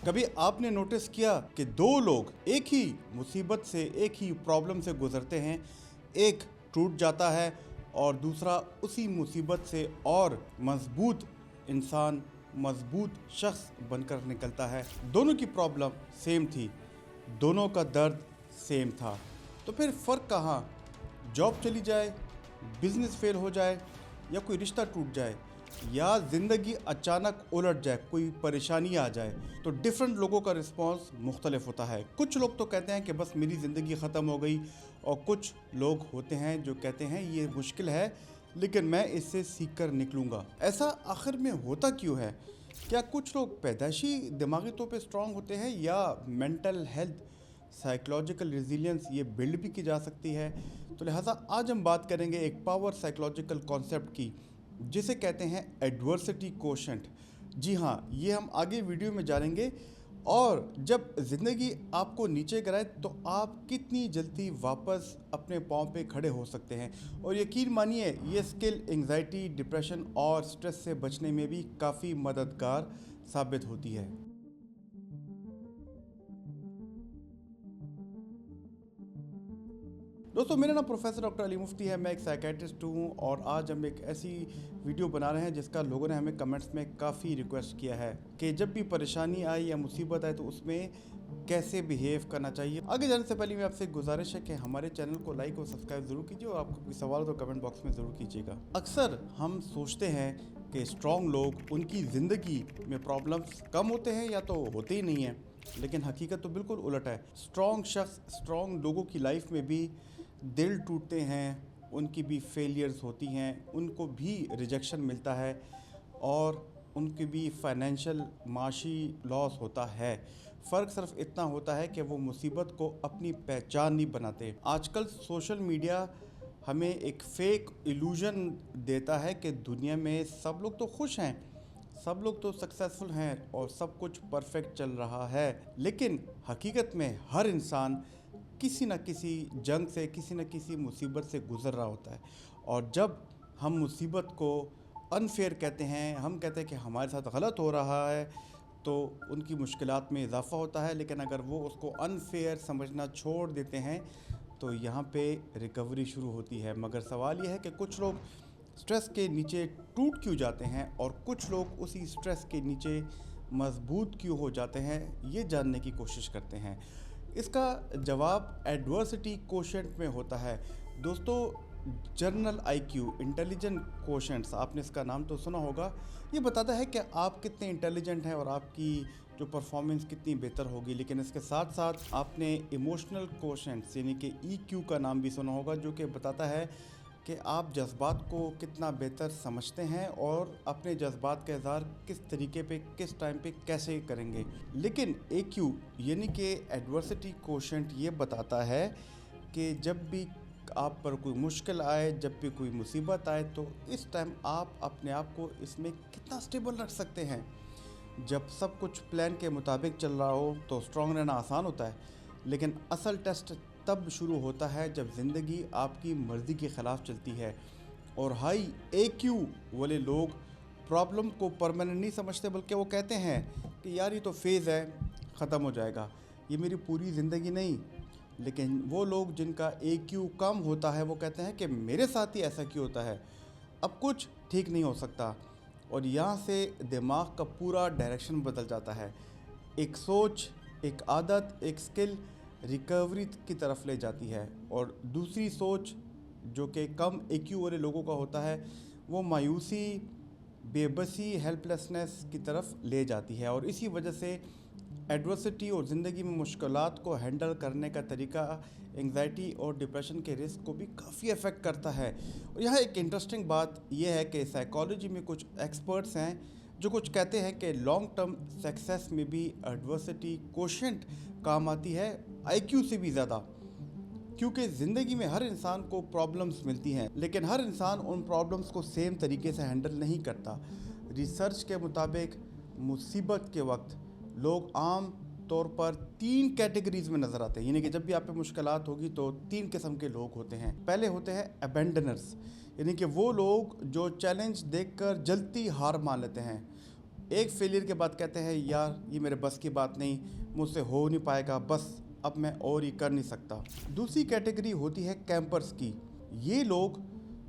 कभी आपने नोटिस किया कि दो लोग एक ही मुसीबत से, एक ही प्रॉब्लम से गुजरते हैं, एक टूट जाता है और दूसरा उसी मुसीबत से और मजबूत इंसान, मजबूत शख्स बनकर निकलता है। दोनों की प्रॉब्लम सेम थी, दोनों का दर्द सेम था, तो फिर फ़र्क कहाँ? जॉब चली जाए, बिजनेस फेल हो जाए, या कोई रिश्ता टूट जाए, या ज़िंदगी अचानक उलट जाए, कोई परेशानी आ जाए, तो डिफरेंट लोगों का रिस्पॉन्स मुख्तलिफ होता है। कुछ लोग तो कहते हैं कि बस मेरी ज़िंदगी ख़त्म हो गई, और कुछ लोग होते हैं जो कहते हैं ये मुश्किल है लेकिन मैं इससे सीख कर निकलूँगा। ऐसा आखिर में होता क्यों है? क्या कुछ लोग पैदाइशी दिमागी तौर पे स्ट्रॉन्ग होते हैं, या मेंटल हेल्थ, साइकोलॉजिकल रेजिलियंस ये बिल्ड भी की जा सकती है? तो लिहाजा आज हम बात करेंगे एक पावर साइकोलॉजिकल कॉन्सेप्ट की, जिसे कहते हैं एडवर्सिटी कोशेंट। जी हाँ, ये हम आगे वीडियो में जानेंगे। और जब ज़िंदगी आपको नीचे गिराए तो आप कितनी जल्दी वापस अपने पाँव पे खड़े हो सकते हैं। और यकीन मानिए, ये स्किल एंग्जाइटी, डिप्रेशन और स्ट्रेस से बचने में भी काफ़ी मददगार साबित होती है। दोस्तों, मेरा नाम प्रोफेसर डॉक्टर अली मुफ्ती है। मैं एक साइकेट्रिस्ट हूँ और आज हम एक ऐसी वीडियो बना रहे हैं जिसका लोगों ने हमें कमेंट्स में काफ़ी रिक्वेस्ट किया है कि जब भी परेशानी आए या मुसीबत आए तो उसमें कैसे बिहेव करना चाहिए। आगे जाने से पहले मैं आपसे गुजारिश है कि हमारे चैनल को लाइक और सब्सक्राइब ज़रूर कीजिए, और आपको कोई सवाल हो तो कमेंट बॉक्स में ज़रूर कीजिएगा। अक्सर हम सोचते हैं कि स्ट्रॉन्ग लोग, उनकी ज़िंदगी में प्रॉब्लम्स कम होते हैं या तो होते ही नहीं हैं, लेकिन हकीकत तो बिल्कुल उलट है। स्ट्रॉन्ग शख्स, स्ट्रॉन्ग लोगों की लाइफ में भी दिल टूटते हैं, उनकी भी फेलियर्स होती हैं, उनको भी रिजेक्शन मिलता है, और उनकी भी फाइनेंशियल, माशी लॉस होता है। फ़र्क सिर्फ इतना होता है कि वो मुसीबत को अपनी पहचान नहीं बनाते। आजकल सोशल मीडिया हमें एक फ़ेक इल्यूज़न देता है कि दुनिया में सब लोग तो खुश हैं, सब लोग तो सक्सेसफुल हैं और सब कुछ परफेक्ट चल रहा है। लेकिन हकीकत में हर इंसान किसी न किसी जंग से, किसी न किसी मुसीबत से गुज़र रहा होता है। और जब हम मुसीबत को अनफेयर कहते हैं, हम कहते हैं कि हमारे साथ गलत हो रहा है, तो उनकी मुश्किलात में इजाफ़ा होता है। लेकिन अगर वो उसको अनफेयर समझना छोड़ देते हैं तो यहाँ पे रिकवरी शुरू होती है। मगर सवाल ये है कि कुछ लोग स्ट्रेस के नीचे टूट क्यों जाते हैं और कुछ लोग उसी स्ट्रेस के नीचे मजबूत क्यों हो जाते हैं, ये जानने की कोशिश करते हैं। इसका जवाब एडवर्सिटी कोशेंट में होता है। दोस्तों, जर्नल आईक्यू, इंटेलिजेंट कोशेंट्स, आपने इसका नाम तो सुना होगा। ये बताता है कि आप कितने इंटेलिजेंट हैं और आपकी जो परफॉर्मेंस कितनी बेहतर होगी। लेकिन इसके साथ साथ आपने इमोशनल कोशेंट्स यानी कि ईक्यू का नाम भी सुना होगा, जो कि बताता है कि आप जज्बात को कितना बेहतर समझते हैं और अपने जज्बात का इज़हार किस तरीके पे, किस टाइम पे कैसे करेंगे। लेकिन AQ यानी कि एडवर्सिटी कोशेंट ये बताता है कि जब भी आप पर कोई मुश्किल आए, जब भी कोई मुसीबत आए, तो इस टाइम आप अपने आप को इसमें कितना स्टेबल रख सकते हैं। जब सब कुछ प्लान के मुताबिक चल रहा हो तो स्ट्रॉन्ग रहना आसान होता है, लेकिन असल टेस्ट तब शुरू होता है जब ज़िंदगी आपकी मर्ज़ी के ख़िलाफ़ चलती है। और हाई AQ वाले लोग प्रॉब्लम को परमानेंट नहीं समझते, बल्कि वो कहते हैं कि यार ये तो फेज़ है, ख़त्म हो जाएगा, ये मेरी पूरी ज़िंदगी नहीं। लेकिन वो लोग जिनका AQ कम होता है वो कहते हैं कि मेरे साथ ही ऐसा क्यों होता है, अब कुछ ठीक नहीं हो सकता। और यहाँ से दिमाग का पूरा डायरेक्शन बदल जाता है। एक सोच, एक आदत, एक स्किल रिकवरी की तरफ ले जाती है, और दूसरी सोच जो कि कम AQ वाले लोगों का होता है वो मायूसी, बेबसी, हेल्पलेसनेस की तरफ ले जाती है। और इसी वजह से एडवर्सिटी और ज़िंदगी में मुश्किलात को हैंडल करने का तरीका एंग्जाइटी और डिप्रेशन के रिस्क को भी काफ़ी अफेक्ट करता है। और यहाँ एक इंटरेस्टिंग बात यह है कि साइकोलॉजी में कुछ एक्सपर्ट्स हैं जो कुछ कहते हैं कि लॉन्ग टर्म सक्सेस में भी एडवर्सिटी कोशेंट काम आती है IQ से भी ज़्यादा। क्योंकि ज़िंदगी में हर इंसान को प्रॉब्लम्स मिलती हैं, लेकिन हर इंसान उन प्रॉब्लम्स को सेम तरीके से हैंडल नहीं करता। रिसर्च के मुताबिक मुसीबत के वक्त लोग आम तौर पर 3 कैटेगरीज में नज़र आते हैं। यानी कि जब भी आप पे मुश्किलात होगी तो 3 किस्म के लोग होते हैं। पहले होते हैं अबेंडनर्स, यानी कि वो लोग जो चैलेंज देखकर जल्दी हार मान लेते हैं। एक फेलियर के बाद कहते हैं यार ये मेरे बस की बात नहीं, मुझसे हो नहीं पाएगा, बस अब मैं और ही कर नहीं सकता। दूसरी कैटेगरी होती है कैंपर्स की। ये लोग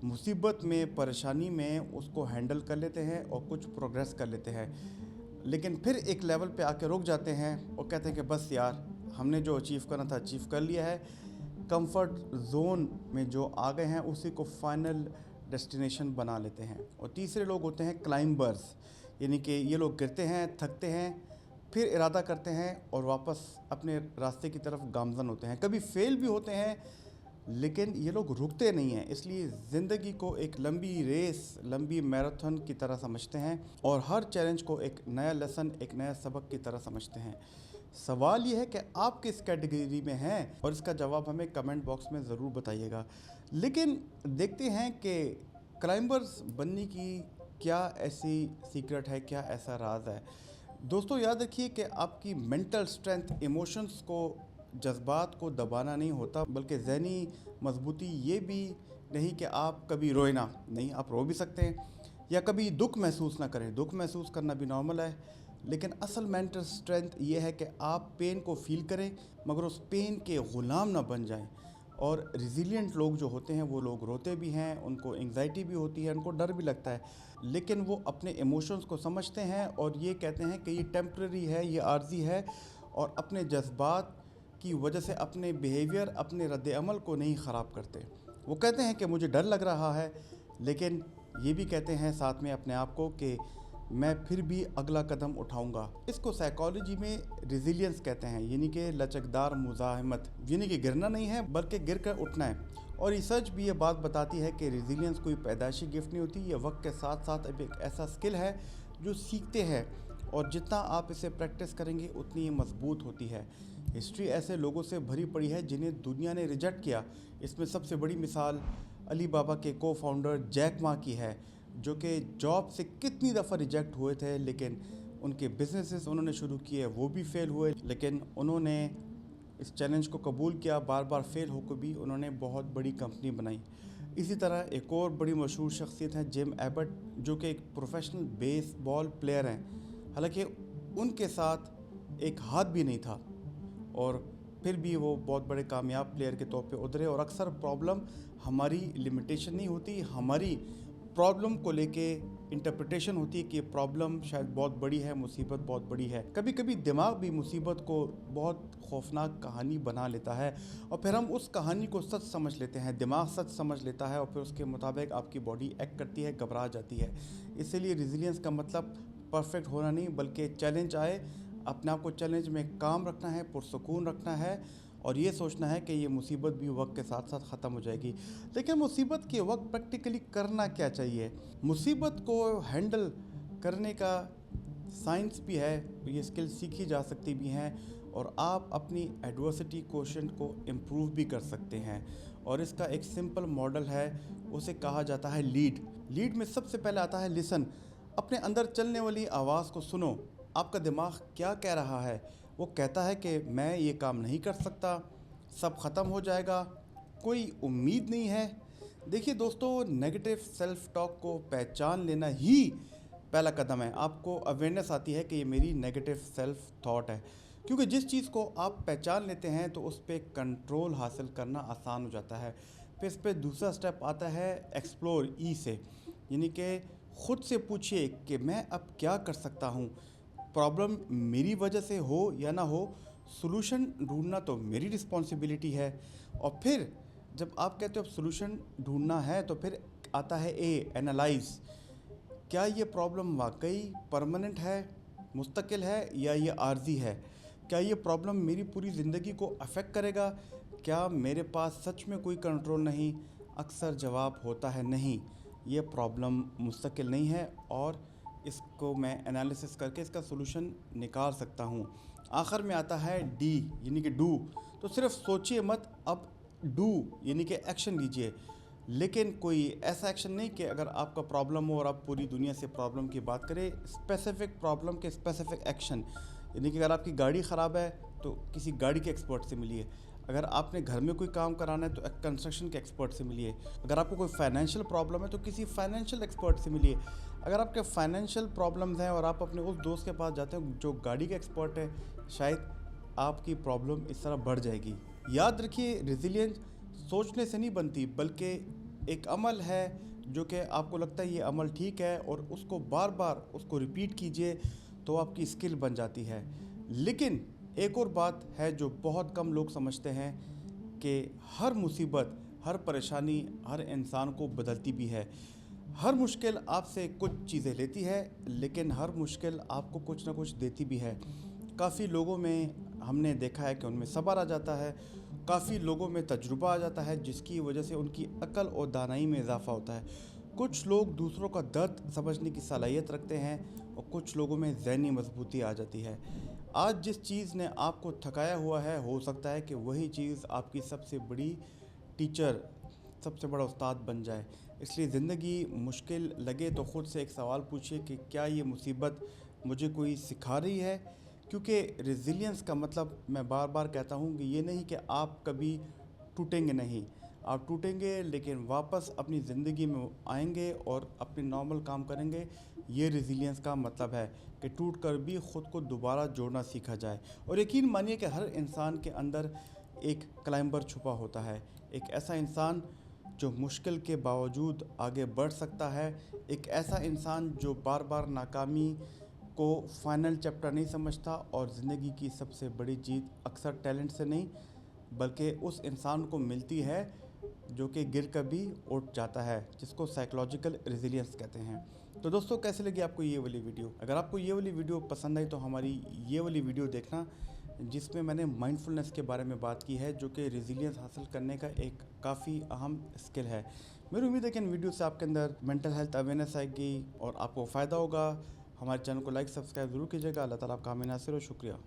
मुसीबत में, परेशानी में उसको हैंडल कर लेते हैं और कुछ प्रोग्रेस कर लेते हैं, लेकिन फिर एक लेवल पे आके रुक जाते हैं और कहते हैं कि बस यार हमने जो अचीव करना था अचीव कर लिया है। कंफर्ट जोन में जो आ गए हैं उसी को फाइनल डेस्टिनेशन बना लेते हैं। और तीसरे लोग होते हैं क्लाइंबर्स, यानी कि ये लोग गिरते हैं, थकते हैं, फिर इरादा करते हैं और वापस अपने रास्ते की तरफ गामज़न होते हैं। कभी फेल भी होते हैं, लेकिन ये लोग रुकते नहीं हैं, इसलिए ज़िंदगी को एक लंबी रेस, लंबी मैराथन की तरह समझते हैं और हर चैलेंज को एक नया लेसन, एक नया सबक की तरह समझते हैं। सवाल ये है कि आप किस कैटेगरी में हैं, और इसका जवाब हमें कमेंट बॉक्स में ज़रूर बताइएगा। लेकिन देखते हैं कि क्लाइंबर्स बनने की क्या ऐसी सीक्रेट है, क्या ऐसा राज है। दोस्तों याद रखिए कि आपकी मेंटल स्ट्रेंथ, इमोशंस को, जज्बात को दबाना नहीं होता, बल्कि ज़हनी मजबूती ये भी नहीं कि आप कभी रोए ना, नहीं, आप रो भी सकते हैं, या कभी दुख महसूस ना करें। दुख महसूस करना भी नॉर्मल है, लेकिन असल मेंटल स्ट्रेंथ ये है कि आप पेन को फील करें मगर उस पेन के ग़ुलाम ना बन जाएं। और रिजिलियंट लोग जो होते हैं वो लोग रोते भी हैं, उनको एंग्जाइटी भी होती है, उनको डर भी लगता है, लेकिन वो अपने इमोशंस को समझते हैं और ये कहते हैं कि ये टेम्प्रेरी है, ये आर्जी है, और अपने जज्बात की वजह से अपने बिहेवियर, अपने रद्द-ए-अमल को नहीं ख़राब करते। वो कहते हैं कि मुझे डर लग रहा है, लेकिन ये भी कहते हैं साथ में अपने आप को कि मैं फिर भी अगला कदम उठाऊंगा। इसको साइकोलॉजी में रिजिलियंस कहते हैं, यानी कि लचकदार मुज़ाहमत, यानी कि गिरना नहीं है बल्कि गिर कर उठना है। और रिसर्च भी ये बात बताती है कि रिजिलियंस कोई पैदाइशी गिफ्ट नहीं होती, ये वक्त के साथ साथ अब एक ऐसा स्किल है जो सीखते हैं, और जितना आप इसे प्रैक्टिस करेंगे उतनी ये मजबूत होती है। हिस्ट्री ऐसे लोगों से भरी पड़ी है जिन्हें दुनिया ने रिजेक्ट किया। इसमें सबसे बड़ी मिसाल अली बाबा के को फाउंडर जैक मा की है, जो कि जॉब से कितनी दफ़ा रिजेक्ट हुए थे, लेकिन उनके बिजनेसेस उन्होंने शुरू किए वो भी फेल हुए, लेकिन उन्होंने इस चैलेंज को कबूल किया। बार बार फेल होकर भी उन्होंने बहुत बड़ी कंपनी बनाई। इसी तरह एक और बड़ी मशहूर शख्सियत है जिम एबट, जो कि एक प्रोफेशनल बेसबॉल प्लेयर हैं। हालांकि उनके साथ एक हाथ भी नहीं था, और फिर भी वो बहुत बड़े कामयाब प्लेयर के तौर पे उतरे। और अक्सर प्रॉब्लम हमारी लिमिटेशन नहीं होती, हमारी प्रॉब्लम को लेके इंटरप्रिटेशन होती है कि प्रॉब्लम शायद बहुत बड़ी है, मुसीबत बहुत बड़ी है। कभी कभी दिमाग भी मुसीबत को बहुत खौफनाक कहानी बना लेता है, और फिर हम उस कहानी को सच समझ लेते हैं, दिमाग सच समझ लेता है, और फिर उसके मुताबिक आपकी बॉडी एक्ट करती है, घबरा जाती है। इसीलिए रेजिलियंस का मतलब परफेक्ट होना नहीं, बल्कि चैलेंज आए, अपने आप को चैलेंज में काम रखना है, पुरसुकून रखना है, और ये सोचना है कि ये मुसीबत भी वक्त के साथ साथ ख़त्म हो जाएगी। लेकिन मुसीबत के वक्त प्रैक्टिकली करना क्या चाहिए? मुसीबत को हैंडल करने का साइंस भी है, ये स्किल सीखी जा सकती भी हैं, और आप अपनी एडवर्सिटी कोशेंट को इम्प्रूव भी कर सकते हैं। और इसका एक सिंपल मॉडल है, उसे कहा जाता है लीड। लीड में सबसे पहले आता है लिसन। अपने अंदर चलने वाली आवाज़ को सुनो, आपका दिमाग क्या कह रहा है। वो कहता है कि मैं ये काम नहीं कर सकता, सब ख़त्म हो जाएगा, कोई उम्मीद नहीं है। देखिए दोस्तों, नेगेटिव सेल्फ टॉक को पहचान लेना ही पहला कदम है। आपको अवेयरनेस आती है कि ये मेरी नेगेटिव सेल्फ थॉट है, क्योंकि जिस चीज़ को आप पहचान लेते हैं तो उस पर कंट्रोल हासिल करना आसान हो जाता है। फिर इस पर दूसरा स्टेप आता है एक्सप्लोर, ई से, यानी कि ख़ुद से पूछिए कि मैं अब क्या कर सकता हूँ। प्रॉब्लम मेरी वजह से हो या ना हो, सॉल्यूशन ढूंढना तो मेरी रिस्पॉन्सिबिलिटी है। और फिर जब आप कहते हो अब सॉल्यूशन ढूंढना है, तो फिर आता है ए, एनालाइज। क्या ये प्रॉब्लम वाकई परमानेंट है, मुस्तकिल है, या ये आर्जी है? क्या ये प्रॉब्लम मेरी पूरी ज़िंदगी को अफेक्ट करेगा? क्या मेरे पास सच में कोई कंट्रोल नहीं? अक्सर जवाब होता है नहीं, ये प्रॉब्लम मुस्तकिल नहीं है, और इसको मैं एनालिसिस करके इसका सॉल्यूशन निकाल सकता हूँ। आखिर में आता है डी, यानी कि डू। तो सिर्फ सोचिए मत, अब डू यानी कि एक्शन लीजिए। लेकिन कोई ऐसा एक्शन नहीं कि अगर आपका प्रॉब्लम हो और आप पूरी दुनिया से प्रॉब्लम की बात करें, स्पेसिफिक प्रॉब्लम के स्पेसिफिक एक्शन। यानी कि अगर आपकी गाड़ी ख़राब है तो किसी गाड़ी के एक्सपर्ट से मिलिए। अगर आपने घर में कोई काम कराना है तो कंस्ट्रक्शन के एक्सपर्ट से मिलिए। अगर आपको कोई फाइनेंशियल प्रॉब्लम है तो किसी फाइनेंशियल एक्सपर्ट से मिलिए। अगर आपके फाइनेंशियल प्रॉब्लम्स हैं और आप अपने उस दोस्त के पास जाते हैं जो गाड़ी का एक्सपर्ट है, शायद आपकी प्रॉब्लम इस तरह बढ़ जाएगी। याद रखिए, रेजिलियंस सोचने से नहीं बनती, बल्कि एक अमल है जो कि आपको लगता है ये अमल ठीक है और उसको बार बार उसको रिपीट कीजिए तो आपकी स्किल बन जाती है। लेकिन एक और बात है जो बहुत कम लोग समझते हैं कि हर मुसीबत, हर परेशानी हर इंसान को बदलती भी है। हर मुश्किल आपसे कुछ चीज़ें लेती है, लेकिन हर मुश्किल आपको कुछ ना कुछ देती भी है। काफ़ी लोगों में हमने देखा है कि उनमें सब्र आ जाता है, काफ़ी लोगों में तजुर्बा आ जाता है, जिसकी वजह से उनकी अक्ल और दानाई में इजाफ़ा होता है। कुछ लोग दूसरों का दर्द समझने की सलाहियत रखते हैं और कुछ लोगों में ज़हनी मजबूती आ जाती है। आज जिस चीज़ ने आपको थकाया हुआ है, हो सकता है कि वही चीज़ आपकी सबसे बड़ी टीचर, सबसे बड़ा उस्ताद बन जाए। इसलिए ज़िंदगी मुश्किल लगे तो ख़ुद से एक सवाल पूछिए कि क्या ये मुसीबत मुझे कोई सिखा रही है। क्योंकि रेजिलियंस का मतलब, मैं बार बार कहता हूँ, कि ये नहीं कि आप कभी टूटेंगे नहीं। आप टूटेंगे लेकिन वापस अपनी ज़िंदगी में आएंगे और अपने नॉर्मल काम करेंगे। ये रेजिलियंस का मतलब है कि टूट कर भी ख़ुद को दोबारा जोड़ना सीखा जाए। और यकीन मानिए कि हर इंसान के अंदर एक क्लाइंबर छुपा होता है, एक ऐसा इंसान जो मुश्किल के बावजूद आगे बढ़ सकता है, एक ऐसा इंसान जो बार बार नाकामी को फाइनल चैप्टर नहीं समझता। और ज़िंदगी की सबसे बड़ी जीत अक्सर टैलेंट से नहीं, बल्कि उस इंसान को मिलती है जो कि गिर कर भी उठ जाता है, जिसको साइकोलॉजिकल रेजिलियंस कहते हैं। तो दोस्तों, कैसे लगी आपको ये वाली वीडियो? अगर आपको ये वाली वीडियो पसंद आई तो हमारी ये वाली वीडियो देखना, जिसमें मैंने माइंडफुलनेस के बारे में बात की है, जो कि रेजिलियंस हासिल करने का एक काफ़ी अहम स्किल है। मेरी उम्मीद है कि इन वीडियो से आपके अंदर मेंटल हेल्थ अवेयरनेस आएगी और आपको फ़ायदा होगा। हमारे चैनल को लाइक सब्सक्राइब ज़रूर कीजिएगा। अल्लाह ताला आपका हामी नासिर हो। शुक्रिया।